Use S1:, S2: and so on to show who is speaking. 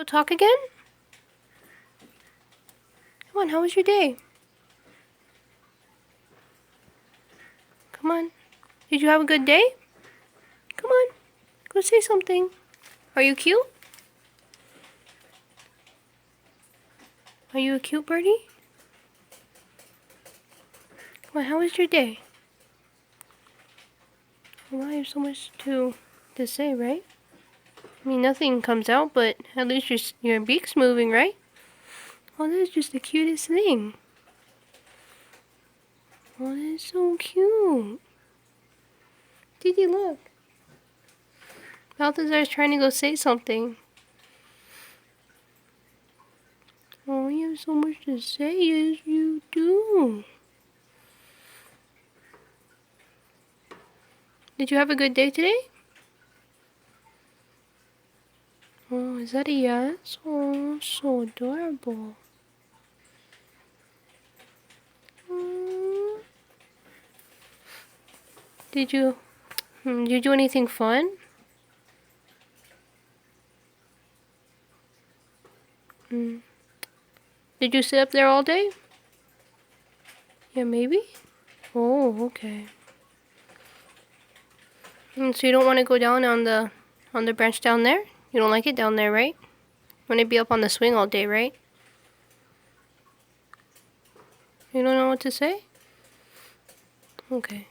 S1: Go talk again? Come on, how was your day? Come on. Did you have a good day? Come on. Go say something. Are you cute? Are you a cute birdie? Come on, how was your day? Well, I have so much to say, right? I mean, nothing comes out, but at least your beak's moving, right? Oh, that is just the cutest thing. Oh, that is so cute. Didi, look. Balthazar's trying to go say something. Oh, you have so much to say, yes you do. Did you have a good day today? Oh, is that a yes? Oh, so adorable. Mm. Did you do anything fun? Did you sit up there all day? Yeah, maybe? Oh, okay. So you don't want to go down on the branch down there? You don't like it down there, right? You want to be up on the swing all day, right? You don't know what to say? Okay.